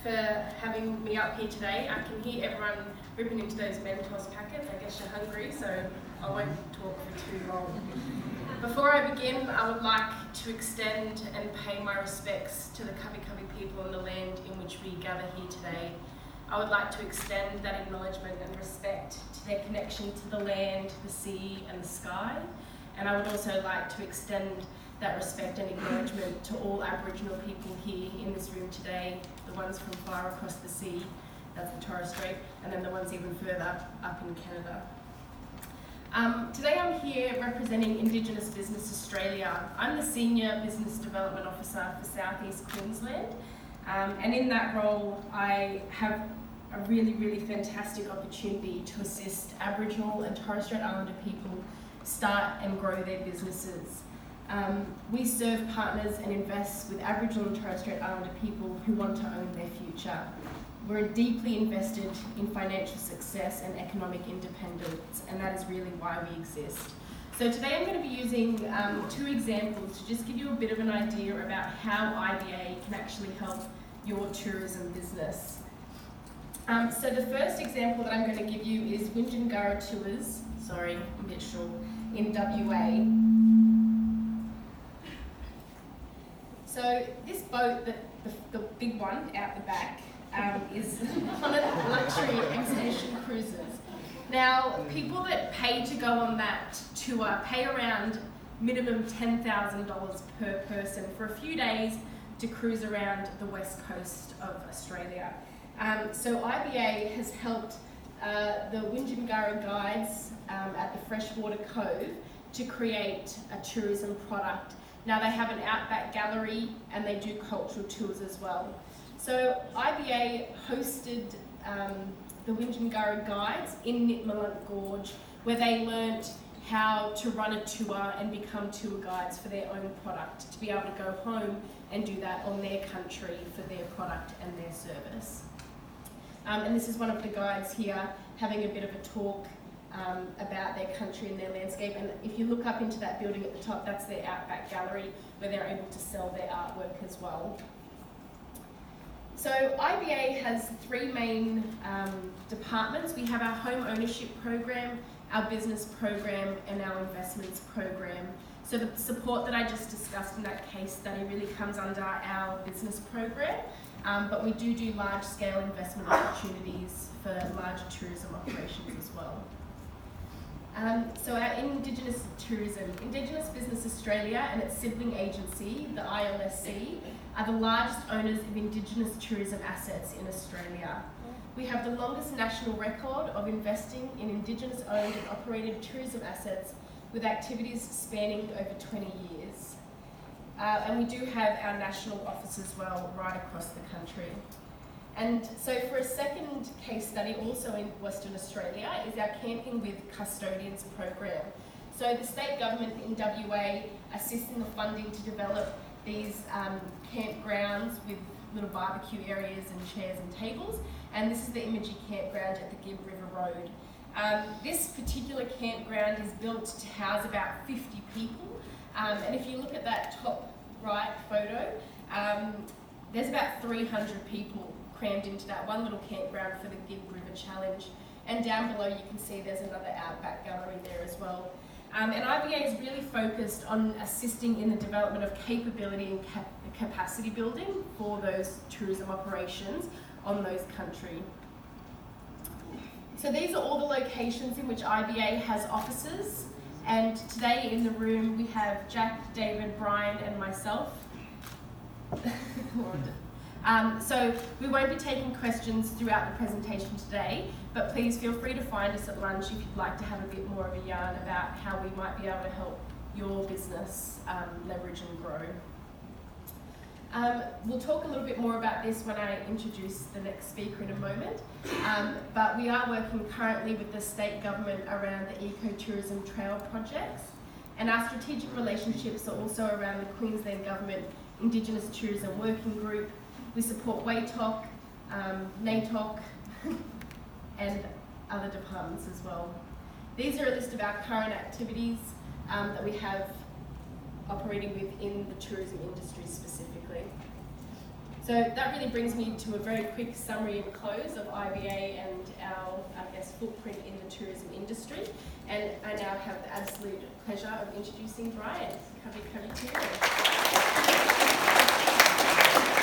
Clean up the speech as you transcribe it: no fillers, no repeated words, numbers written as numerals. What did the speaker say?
for having me up here today. I can hear everyone ripping into those Mentos packets. I guess you're hungry, so I won't talk for too long. Before I begin, I would like to extend and pay my respects to the Kabi people on the land in which we gather here today. I would like to extend that acknowledgement and respect to their connection to the land, the sea and the sky. And I would also like to extend that respect and acknowledgement to all Aboriginal people here in this room today, the ones from far across the sea, that's the Torres Strait, and then the ones even further up in Canada. Today I'm here representing Indigenous Business Australia. I'm the Senior Business Development Officer for South East Queensland, and in that role I have a really fantastic opportunity to assist Aboriginal and Torres Strait Islander people start and grow their businesses. We serve partners and invest with Aboriginal and Torres Strait Islander people who want to own their future. We're deeply invested in financial success and economic independence, and that is really why we exist. So today I'm going to be using two examples to just give you a bit of an idea about how IBA can actually help your tourism business. So the first example that I'm going to give you is Windjangara Tours, sorry, I'm a bit short, in WA. So this boat, the big one out the back, is one of the luxury expedition cruises. Now, people that pay to go on that tour pay around minimum $10,000 per person for a few days to cruise around the west coast of Australia. So IBA has helped the Windjangara guides at the Freshwater Cove to create a tourism product. Now they have an outback gallery and they do cultural tours as well. So IBA hosted the Windjangara guides in Nitmalunt Gorge, where they learnt how to run a tour and become tour guides for their own product, to be able to go home and do that on their country for their product and their service. And this is one of the guides here having a bit of a talk about their country and their landscape. And if you look up into that building at the top, that's their outback gallery where they're able to sell their artwork as well. So IBA has three main departments. We have our home ownership program, our business program, and our investments program. So the support that I just discussed in that case study really comes under our business program, but we do large-scale investment opportunities for larger tourism operations as well. So our Indigenous tourism, Indigenous Business Australia and its sibling agency, the ILSC, are the largest owners of Indigenous tourism assets in Australia. We have the longest national record of investing in Indigenous owned and operated tourism assets with activities spanning over 20 years. And we do have our national office as well right across the country. And so for a second case study, also in Western Australia, is our Camping with Custodians program. So the state government in WA assists in the funding to develop these campgrounds with little barbecue areas and chairs and tables. And this is the Imagy campground at the Gibb River Road. This particular campground is built to house about 50 people. And if you look at that top right photo, there's about 300 people crammed into that one little campground for the Gibb River Challenge. And down below you can see there's another outback gallery there as well. And IBA is really focused on assisting in the development of capability and capacity building for those tourism operations on those country. So these are all the locations in which IBA has offices. And today in the room we have Jack, David, Brian and myself. So we won't be taking questions throughout the presentation today, but please feel free to find us at lunch if you'd like to have a bit more of a yarn about how we might be able to help your business leverage and grow. We'll talk a little bit more about this when I introduce the next speaker in a moment, but we are working currently with the state government around the ecotourism trail projects, and our strategic relationships are also around the Queensland Government Indigenous Tourism Working Group. We support WATOC, NATOC, and other departments as well. These are a list of our current activities that we have operating within the tourism industry specifically. So So that really brings me to a very quick summary and close of IBA and our, footprint in the tourism industry. And I now have the absolute pleasure of introducing Brian. Kavi Kavi.